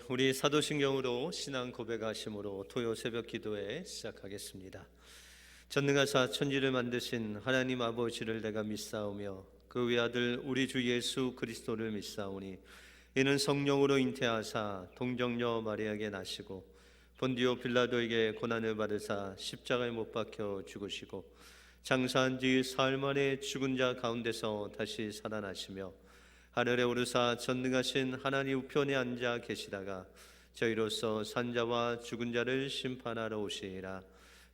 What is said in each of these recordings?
우리 사도신경으로 신앙 고백하심으로 토요 새벽 기도회 시작하겠습니다. 전능하사 천지를 만드신 하나님 아버지를 내가 믿사오며 그 외아들 우리 주 예수 그리스도를 믿사오니 이는 성령으로 잉태하사 동정녀 마리아에게 나시고 본디오 빌라도에게 고난을 받으사 십자가에 못 박혀 죽으시고 장사한 지 사흘 만에 죽은 자 가운데서 다시 살아나시며 하늘에 오르사 전능하신 하나님 우편에 앉아 계시다가 저희로서 산자와 죽은 자를 심판하러 오시리라.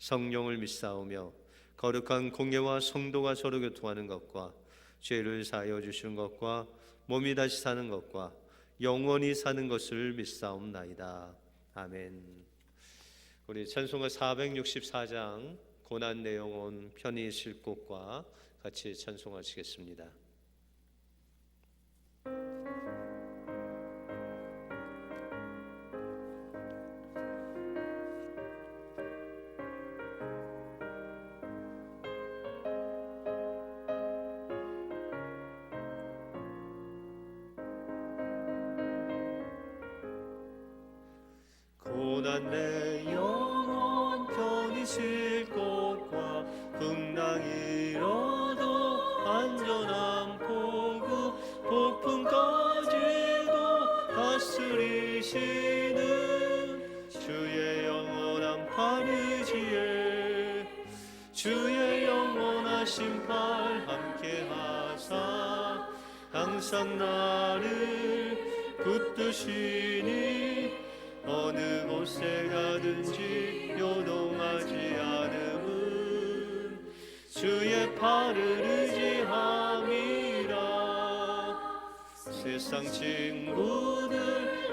성령을 믿사오며 거룩한 공예와 성도가 서로 교통하는 것과 죄를 사하여 주시는 것과 몸이 다시 사는 것과 영원히 사는 것을 믿사옵나이다. 아멘. 우리 찬송가 464장 고난 내 영혼 편히 쉴 곳과 같이 찬송하시겠습니다. 고난 내 영혼 편히 쉴 곳과 풍랑이 일어도 안전한 포구 폭풍까지도 다스리시는 주의 영원한 팔의지에 주의 영원하신 팔 함께하사 항상 나를 붙드시니 어느 곳에 가든지 요동하지 않음은 주의 팔을 의지함이라. 세상 친구들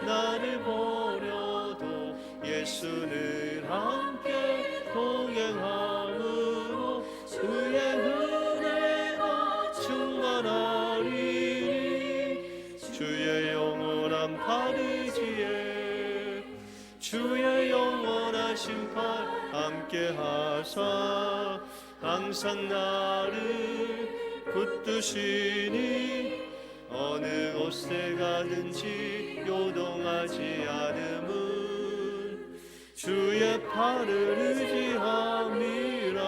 나를 버려도 예수는 함께 동행함으로 주의 은혜가 충만하리니 주의 영원한 팔 의지에 주의 영원하신 팔 함께하사 항상 나를 붙드시니 어느 곳에 가든지 요동하지 않음은 주의 팔을 의지함이라.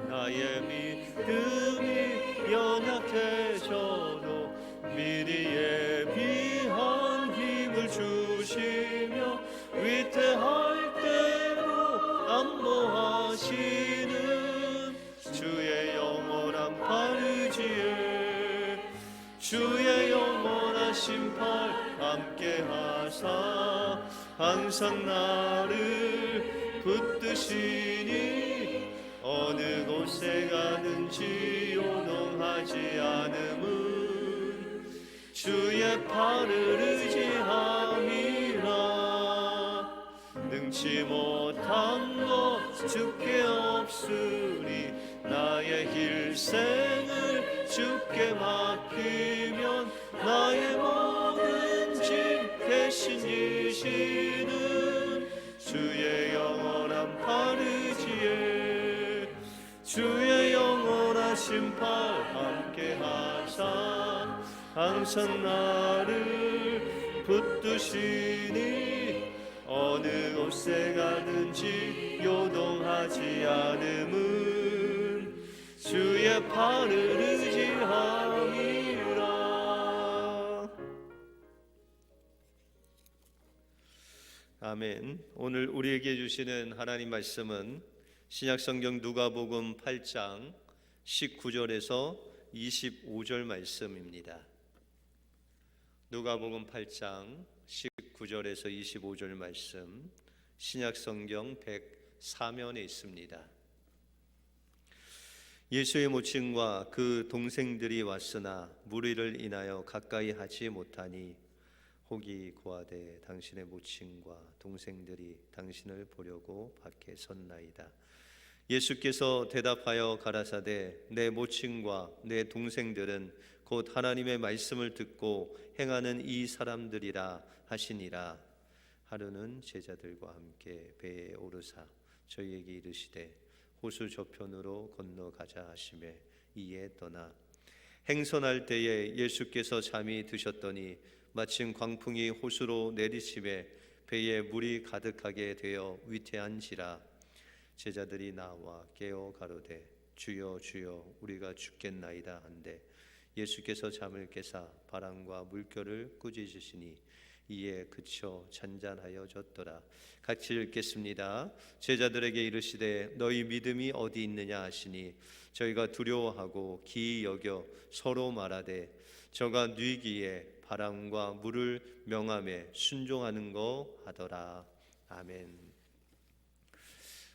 나의 믿음이 연약해져도 미리 예비한 힘을 주시며 위태할 때로 안보하시는 주의 영원한 팔 의지에 주의 영원하신 팔 함께하사 항상 나를 붙드시니 어느 곳에 가든지 요동하지 않음은 주의 팔을 의지함이라. 능치 못한 것 주께 없으니 나의 일생을 주께 맡기면 나의 모든 짐 대신 지시는 주의 영원한 팔 의지에 주의 영원하신 팔 함께하사 항상 나를 붙드시니 어느 곳에 가든지 요동하지 않음은 주의 팔을 의지함이라. 아멘. 오늘 우리에게 주시는 하나님 말씀은 신약성경 누가복음 8장 19절에서 25절 말씀입니다. 누가복음 8장 19절에서 25절 말씀 신약성경 104면에 있습니다. 예수의 모친과 그 동생들이 왔으나 무리를 인하여 가까이 하지 못하니 혹이 고하되 당신의 모친과 동생들이 당신을 보려고 밖에 섰나이다. 예수께서 대답하여 가라사대 내 모친과 내 동생들은 곧 하나님의 말씀을 듣고 행하는 이 사람들이라 하시니라. 하루는 제자들과 함께 배에 오르사 저희에게 이르시되 호수 저편으로 건너가자 하시매 이에 떠나 행선할 때에 예수께서 잠이 드셨더니 마침 광풍이 호수로 내리침에 배에 물이 가득하게 되어 위태한지라. 제자들이 나와 깨어 가로되 주여 주여 우리가 죽겠나이다 한데 예수께서 잠을 깨사 바람과 물결을 꾸짖으시니 이에 그쳐 잔잔하여졌더라. 같이 읽겠습니다. 제자들에게 이르시되 너희 믿음이 어디 있느냐 하시니 저희가 두려워하고 기이 여겨 서로 말하되 저가 뉘기에 바람과 물을 명함에 순종하는 거 하더라. 아멘.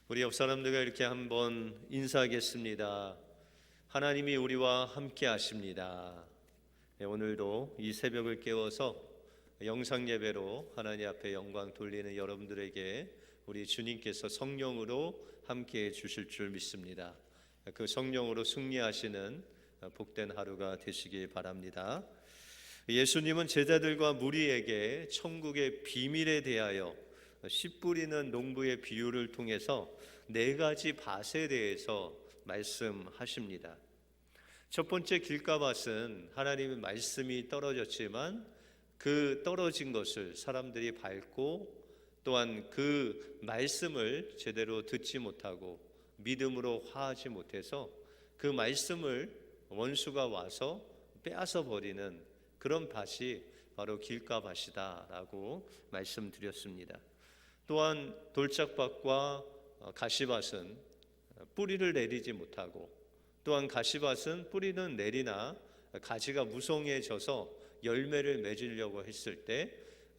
우리 옆 사람들과 이렇게 한번 인사하겠습니다. 하나님이 우리와 함께 하십니다. 네, 오늘도 이 새벽을 깨워서 영상 예배로 하나님 앞에 영광 돌리는 여러분들에게 우리 주님께서 성령으로 함께 해 주실 줄 믿습니다. 그 성령으로 승리하시는 복된 하루가 되시기 바랍니다. 예수님은 제자들과 무리에게 천국의 비밀에 대하여 씨 뿌리는 농부의 비유를 통해서 4가지 밭에 대해서 말씀하십니다. 첫 번째 길가밭은 하나님의 말씀이 떨어졌지만 그 떨어진 것을 사람들이 밟고 또한 그 말씀을 제대로 듣지 못하고 믿음으로 화하지 못해서 그 말씀을 원수가 와서 빼앗아 버리는 그런 밭이 바로 길가밭이다라고 말씀드렸습니다. 또한 돌짝밭과 가시밭은 뿌리를 내리지 못하고 또한 가시밭은 뿌리는 내리나 가지가 무성해져서 열매를 맺으려고 했을 때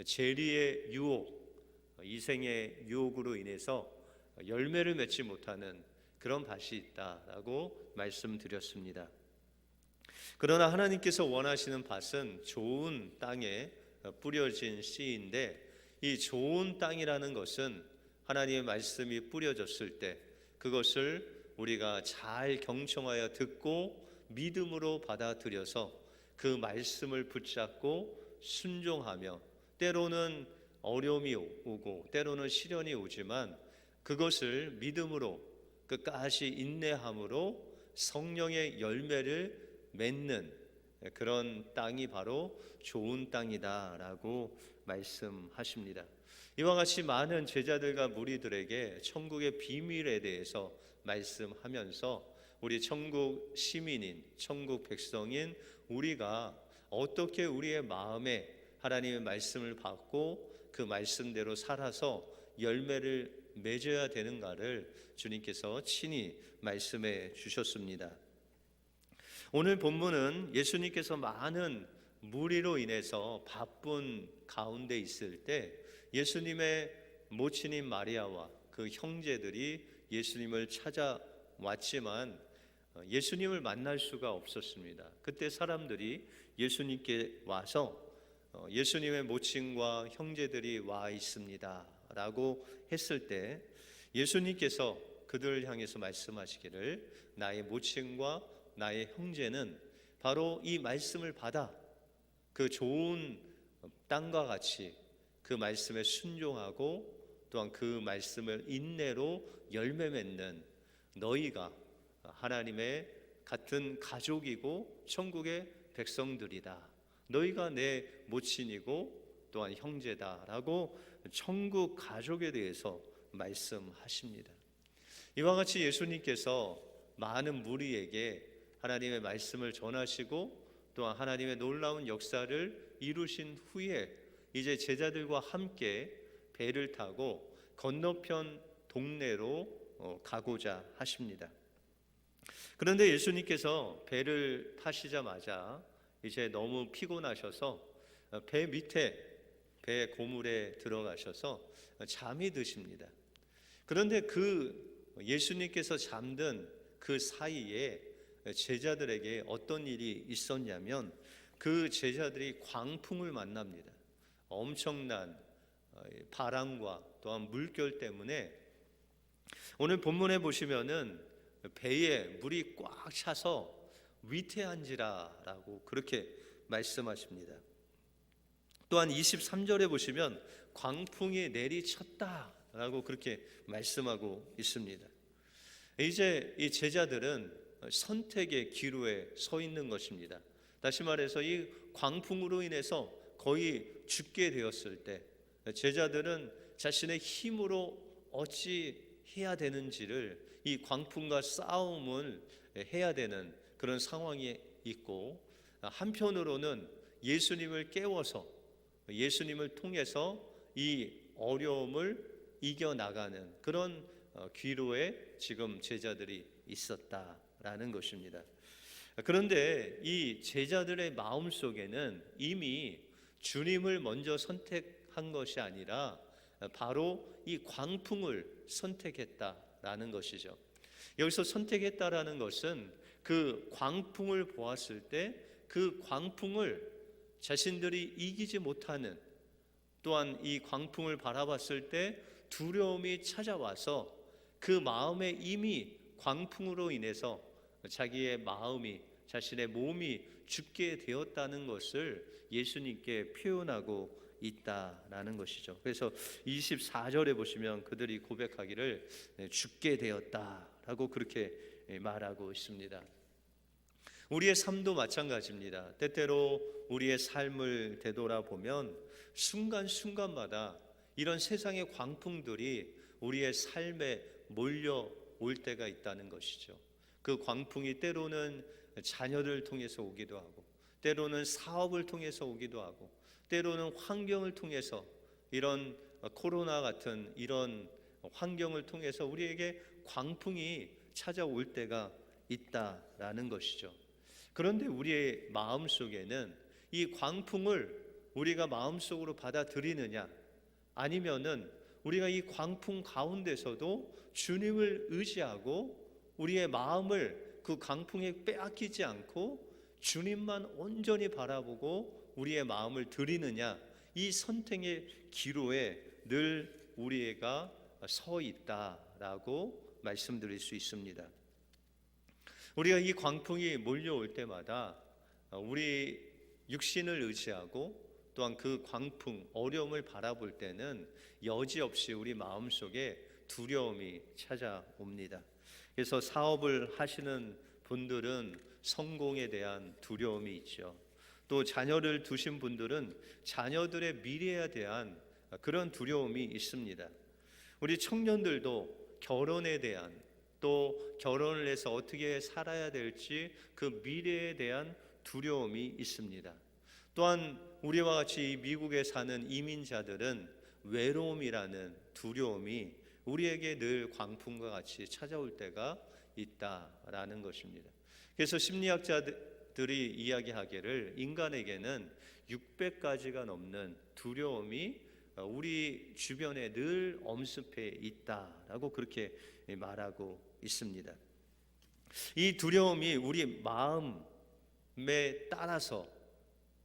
재리의 유혹, 이생의 유혹으로 인해서 열매를 맺지 못하는 그런 밭이 있다라고 말씀드렸습니다. 그러나 하나님께서 원하시는 밭은 좋은 땅에 뿌려진 씨인데 이 좋은 땅이라는 것은 하나님의 말씀이 뿌려졌을 때 그것을 우리가 잘 경청하여 듣고 믿음으로 받아들여서 그 말씀을 붙잡고 순종하며 때로는 어려움이 오고 때로는 시련이 오지만 그것을 믿음으로 끝까지 인내함으로 성령의 열매를 맺는 그런 땅이 바로 좋은 땅이다라고 말씀하십니다. 이와 같이 많은 제자들과 무리들에게 천국의 비밀에 대해서 말씀하면서 우리 천국 시민인 천국 백성인 우리가 어떻게 우리의 마음에 하나님의 말씀을 받고 그 말씀대로 살아서 열매를 맺어야 되는가를 주님께서 친히 말씀해 주셨습니다. 오늘 본문은 예수님께서 많은 무리로 인해서 바쁜 가운데 있을 때 예수님의 모친인 마리아와 그 형제들이 예수님을 찾아왔지만 예수님을 만날 수가 없었습니다. 그때 사람들이 예수님께 와서 예수님의 모친과 형제들이 와 있습니다 라고 했을 때 예수님께서 그들을 향해서 말씀하시기를 나의 모친과 나의 형제는 바로 이 말씀을 받아 그 좋은 땅과 같이 그 말씀에 순종하고 또한 그 말씀을 인내로 열매 맺는 너희가 하나님의 같은 가족이고 천국의 백성들이다. 너희가 내 모친이고 또한 형제다라고 천국 가족에 대해서 말씀하십니다. 이와 같이 예수님께서 많은 무리에게 하나님의 말씀을 전하시고 또한 하나님의 놀라운 역사를 이루신 후에 이제 제자들과 함께 배를 타고 건너편 동네로 가고자 하십니다. 그런데 예수님께서 배를 타시자마자 이제 너무 피곤하셔서 배 밑에 배 고물에 들어가셔서 잠이 드십니다. 그런데 그 예수님께서 잠든 그 사이에 제자들에게 어떤 일이 있었냐면 그 제자들이 광풍을 만납니다. 엄청난 바람과 또한 물결 때문에 오늘 본문에 보시면은 배에 물이 꽉 차서 위태한지라라고 그렇게 말씀하십니다. 또한 23절에 보시면 광풍이 내리쳤다라고 그렇게 말씀하고 있습니다. 이제 이 제자들은 선택의 기로에 서 있는 것입니다. 다시 말해서 이 광풍으로 인해서 거의 죽게 되었을 때 제자들은 자신의 힘으로 어찌 해야 되는지를, 이 광풍과 싸움을 해야 되는 그런 상황에 있고, 한편으로는 예수님을 깨워서 예수님을 통해서 이 어려움을 이겨나가는 그런 기로에 지금 제자들이 있었다라는 것입니다. 그런데 이 제자들의 마음속에는 이미 주님을 먼저 선택한 것이 아니라 바로 이 광풍을 선택했다라는 것이죠. 여기서 선택했다라는 것은 그 광풍을 보았을 때 그 광풍을 자신들이 이기지 못하는, 또한 이 광풍을 바라봤을 때 두려움이 찾아와서 그 마음에 이미 광풍으로 인해서 자기의 마음이, 자신의 몸이 죽게 되었다는 것을 예수님께 표현하고 있다라는 것이죠. 그래서 24절에 보시면 그들이 고백하기를 죽게 되었다라고 그렇게 말하고 있습니다. 우리의 삶도 마찬가지입니다. 때때로 우리의 삶을 되돌아보면 순간순간마다 이런 세상의 광풍들이 우리의 삶에 몰려올 때가 있다는 것이죠. 그 광풍이 때로는 자녀를 통해서 오기도 하고, 때로는 사업을 통해서 오기도 하고, 때로는 환경을 통해서, 이런 코로나 같은 이런 환경을 통해서 우리에게 광풍이 찾아올 때가 있다라는 것이죠. 그런데 우리의 마음속에는 이 광풍을 우리가 마음속으로 받아들이느냐, 아니면은 우리가 이 광풍 가운데서도 주님을 의지하고 우리의 마음을 그 광풍에 빼앗기지 않고 주님만 온전히 바라보고 우리의 마음을 드리느냐, 이 선택의 기로에 늘 우리가 서 있다라고 말씀드릴 수 있습니다. 우리가 이 광풍이 몰려올 때마다 우리 육신을 의지하고 또한 그 광풍, 어려움을 바라볼 때는 여지없이 우리 마음속에 두려움이 찾아옵니다. 그래서 사업을 하시는 분들은 성공에 대한 두려움이 있죠. 또 자녀를 두신 분들은 자녀들의 미래에 대한 그런 두려움이 있습니다. 우리 청년들도 결혼에 대한, 또 결혼을 해서 어떻게 살아야 될지 그 미래에 대한 두려움이 있습니다. 또한 우리와 같이 미국에 사는 이민자들은 외로움이라는 두려움이 우리에게 늘 광풍과 같이 찾아올 때가 있다라는 것입니다. 그래서 심리학자들이 이야기하기를 인간에게는 600가지가 넘는 두려움이 우리 주변에 늘 엄습해 있다라고 그렇게 말하고 있습니다. 이 두려움이 우리 마음에 따라서,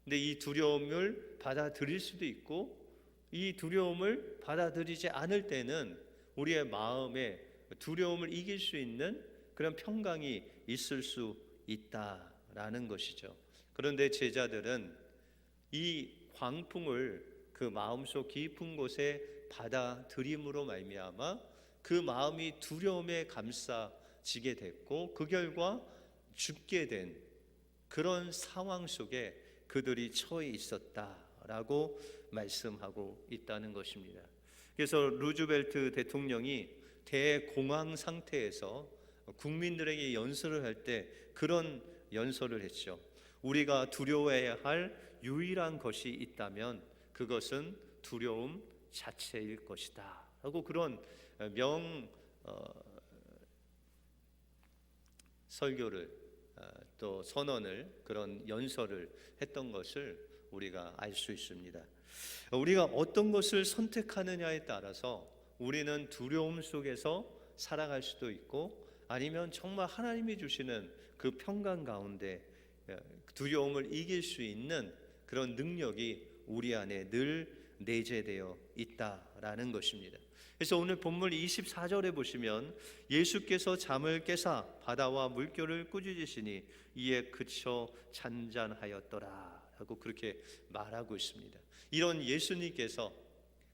근데 이 두려움을 받아들일 수도 있고 이 두려움을 받아들이지 않을 때는 우리의 마음에 두려움을 이길 수 있는 그런 평강이 있을 수 있다라는 것이죠. 그런데 제자들은 이 광풍을 그 마음속 깊은 곳에 받아들임으로 말미암아 그 마음이 두려움에 감싸지게 됐고, 그 결과 죽게 된 그런 상황 속에 그들이 처해 있었다라고 말씀하고 있다는 것입니다. 그래서 루즈벨트 대통령이 대공황 상태에서 국민들에게 연설을 할 때 그런 연설을 했죠. 우리가 두려워해야 할 유일한 것이 있다면 그것은 두려움 자체일 것이다 하고 그런 설교를 또 선언을, 그런 연설을 했던 것을 우리가 알 수 있습니다. 우리가 어떤 것을 선택하느냐에 따라서 우리는 두려움 속에서 살아갈 수도 있고, 아니면 정말 하나님이 주시는 그 평강 가운데 두려움을 이길 수 있는 그런 능력이 우리 안에 늘 내재되어 있다라는 것입니다. 그래서 오늘 본문 24절에 보시면 예수께서 잠을 깨사 바다와 물결을 꾸짖으시니 이에 그쳐 잔잔하였더라 라고 그렇게 말하고 있습니다. 이런 예수님께서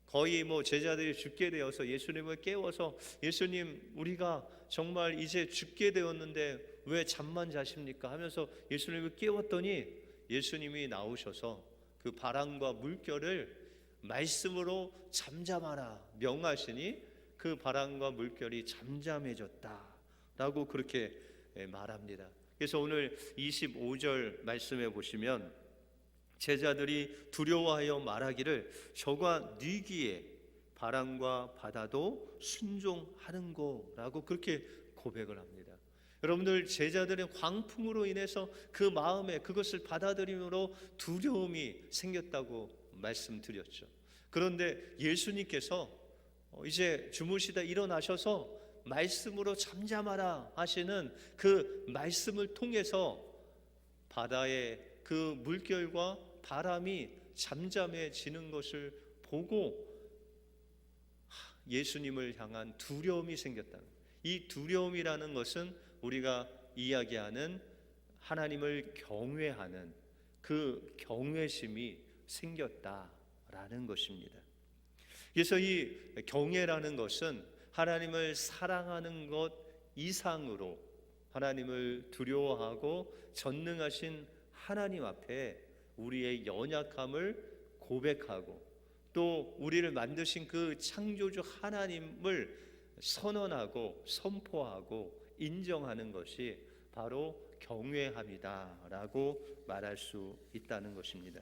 거의 제자들이 죽게 되어서 예수님을 깨워서, 예수님, 우리가 정말 이제 죽게 되었는데 왜 잠만 자십니까 하면서 예수님을 깨웠더니 예수님이 나오셔서 그 바람과 물결을 말씀으로 잠잠하라 명하시니 그 바람과 물결이 잠잠해졌다라고 그렇게 말합니다. 그래서 오늘 25절 말씀에 보시면 제자들이 두려워하여 말하기를 저가 네 귀에 바람과 바다도 순종하는 거라고 그렇게 고백을 합니다. 여러분들, 제자들의 광풍으로 인해서 그 마음에 그것을 받아들임으로 두려움이 생겼다고 말씀드렸죠. 그런데 예수님께서 이제 주무시다 일어나셔서 말씀으로 잠잠하라 하시는 그 말씀을 통해서 바다의 그 물결과 바람이 잠잠해지는 것을 보고 예수님을 향한 두려움이 생겼다는 거예요. 이 두려움이라는 것은 우리가 이야기하는 하나님을 경외하는 그 경외심이 생겼다라는 것입니다. 그래서 이 경외라는 것은 하나님을 사랑하는 것 이상으로 하나님을 두려워하고 전능하신 하나님 앞에 우리의 연약함을 고백하고 또 우리를 만드신 그 창조주 하나님을 선언하고 선포하고 인정하는 것이 바로 경외함이다라고 말할 수 있다는 것입니다.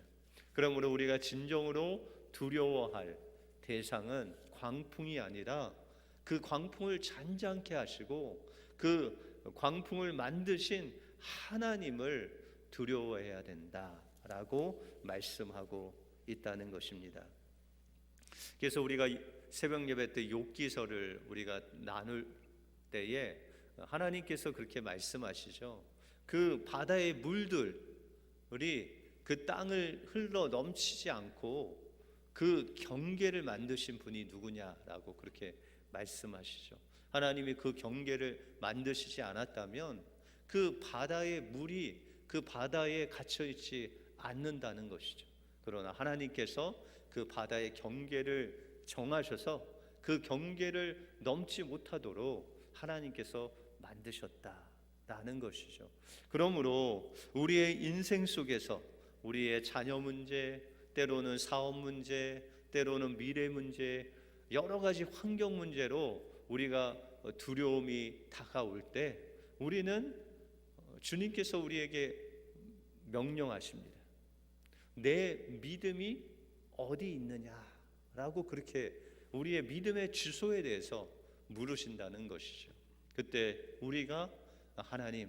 그러므로 우리가 진정으로 두려워할 대상은 광풍이 아니라 그 광풍을 잔잔케 하시고 그 광풍을 만드신 하나님을 두려워해야 된다라고 말씀하고 있다는 것입니다. 그래서 우리가 새벽 예배 때 욥기서를 우리가 나눌 때에 하나님께서 그렇게 말씀하시죠. 그 바다의 물들이 그 땅을 흘러 넘치지 않고 그 경계를 만드신 분이 누구냐라고 그렇게 말씀하시죠. 하나님이 그 경계를 만드시지 않았다면 그 바다의 물이 그 바다에 갇혀 있지 않는다는 것이죠. 그러나 하나님께서 그 바다의 경계를 정하셔서 그 경계를 넘지 못하도록 하나님께서 만드셨다라는 것이죠. 그러므로 우리의 인생 속에서 우리의 자녀 문제, 때로는 사업 문제, 때로는 미래 문제, 여러 가지 환경 문제로 우리가 두려움이 다가올 때 우리는 주님께서 우리에게 명령하십니다. 내 믿음이 어디 있느냐라고 그렇게 우리의 믿음의 주소에 대해서 물으신다는 것이죠. 그때 우리가 하나님,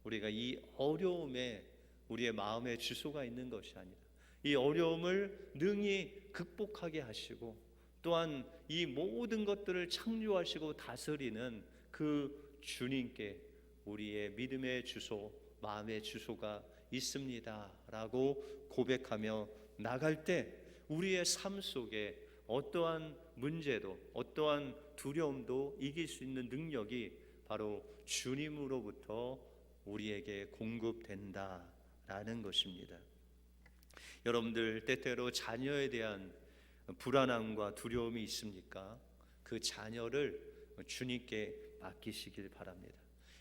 우리가 이 어려움에 우리의 마음의 주소가 있는 것이 아니라 이 어려움을 능히 극복하게 하시고 또한 이 모든 것들을 창조하시고 다스리는 그 주님께 우리의 믿음의 주소, 마음의 주소가 있습니다 라고 고백하며 나갈 때 우리의 삶 속에 어떠한 문제도 어떠한 두려움도 이길 수 있는 능력이 바로 주님으로부터 우리에게 공급된다라는 것입니다. 여러분들, 때때로 자녀에 대한 불안함과 두려움이 있습니까? 그 자녀를 주님께 맡기시길 바랍니다.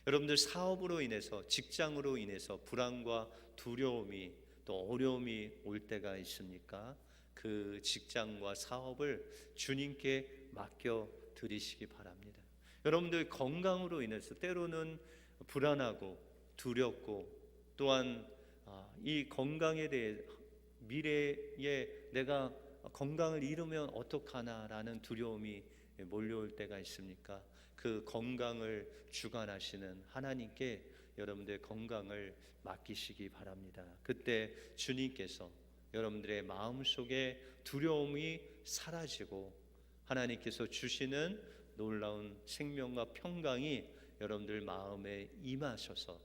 여러분들, 사업으로 인해서, 직장으로 인해서 불안과 두려움이 또 어려움이 올 때가 있습니까? 그 직장과 사업을 주님께 맡겨 드리시기 바랍니다. 여러분들, 건강으로 인해서 때로는 불안하고 두렵고 또한 이 건강에 대해 미래에 내가 건강을 잃으면 어떡하나라는 두려움이 몰려올 때가 있습니까? 그 건강을 주관하시는 하나님께 여러분들의 건강을 맡기시기 바랍니다. 그때 주님께서 여러분들의 마음속에 두려움이 사라지고 하나님께서 주시는 놀라운 생명과 평강이 여러분들 마음에 임하셔서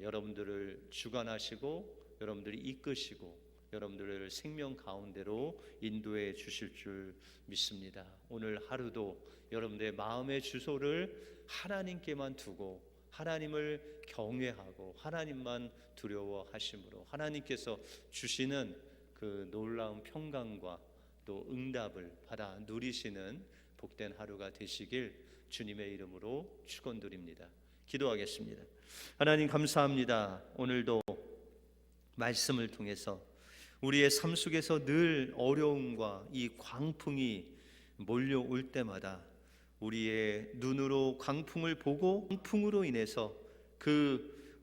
여러분들을 주관하시고 여러분들이 이끄시고 여러분들을 생명 가운데로 인도해 주실 줄 믿습니다. 오늘 하루도 여러분들의 마음의 주소를 하나님께만 두고 하나님을 경외하고 하나님만 두려워하심으로 하나님께서 주시는 그 놀라운 평강과 또 응답을 받아 누리시는 복된 하루가 되시길 주님의 이름으로 축원드립니다. 기도하겠습니다. 하나님 감사합니다. 오늘도 말씀을 통해서 우리의 삶 속에서 늘 어려움과 이 광풍이 몰려올 때마다 우리의 눈으로 광풍을 보고 광풍으로 인해서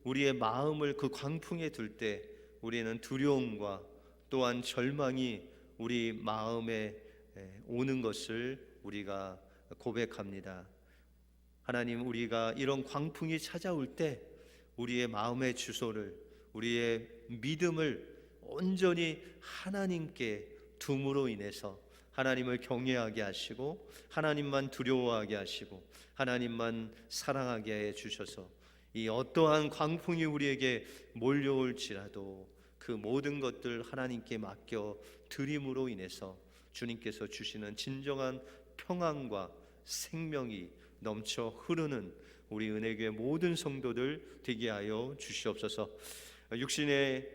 우리의 마음을 그 광풍에 둘 때 우리는 두려움과 또한 절망이 우리 마음에 오는 것을 우리가 고백합니다. 하나님, 우리가 이런 광풍이 찾아올 때 우리의 마음의 주소를, 우리의 믿음을 온전히 하나님께 둠으로 인해서 하나님을 경외하게 하시고 하나님만 두려워하게 하시고 하나님만 사랑하게 해 주셔서 이 어떠한 광풍이 우리에게 몰려올지라도 그 모든 것들 하나님께 맡겨 드림으로 인해서 주님께서 주시는 진정한 평안과 생명이 넘쳐 흐르는 우리 은혜교회 모든 성도들 되게 하여 주시옵소서. 육신의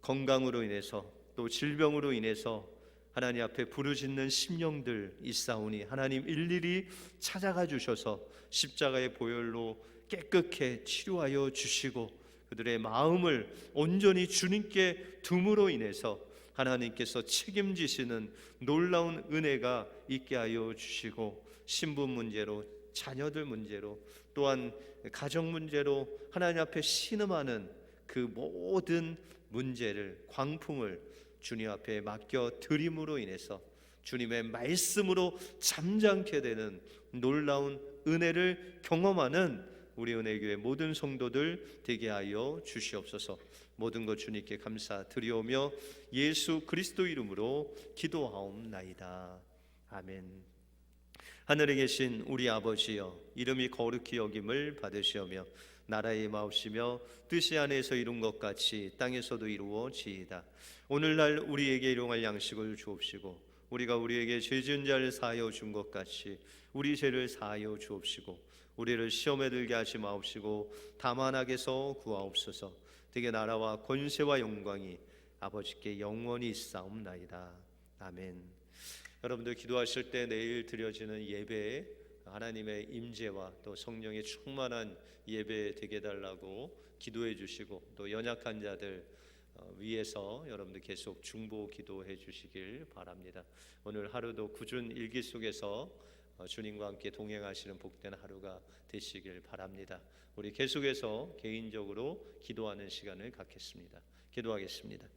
건강으로 인해서 또 질병으로 인해서 하나님 앞에 부르짖는 심령들 있사오니 하나님 일일이 찾아가 주셔서 십자가의 보혈로 깨끗게 치료하여 주시고 그들의 마음을 온전히 주님께 둠으로 인해서 하나님께서 책임지시는 놀라운 은혜가 있게 하여 주시고 신분 문제로, 자녀들 문제로, 또한 가정 문제로 하나님 앞에 신음하는 그 모든 문제를, 광풍을 주님 앞에 맡겨 드림으로 인해서 주님의 말씀으로 잠잠케 되는 놀라운 은혜를 경험하는 우리 은혜교회 모든 성도들 되게 하여 주시옵소서. 모든 것 주님께 감사드리오며 예수 그리스도 이름으로 기도하옵나이다. 아멘. 하늘에 계신 우리 아버지여, 이름이 거룩히 여김을 받으시오며 나라의 임하옵시며 뜻이 하늘에서 이룬 것 같이 땅에서도 이루어지이다. 오늘날 우리에게 일용할 양식을 주옵시고 우리가 우리에게 죄 지은 자를 사하여 준 것 같이 우리 죄를 사하여 주옵시고 우리를 시험에 들게 하지 마옵시고 다만 악에서 구하옵소서. 되게 나라와 권세와 영광이 아버지께 영원히 있사옵나이다. 아멘. 여러분들 기도하실 때 내일 드려지는 예배에 하나님의 임재와 또 성령의 충만한 예배 되게 달라고 기도해 주시고 또 연약한 자들 위해서 여러분들 계속 중보 기도해 주시길 바랍니다. 오늘 하루도 꾸준 일기 속에서 주님과 함께 동행하시는 복된 하루가 되시길 바랍니다. 우리 계속해서 개인적으로 기도하는 시간을 갖겠습니다. 기도하겠습니다.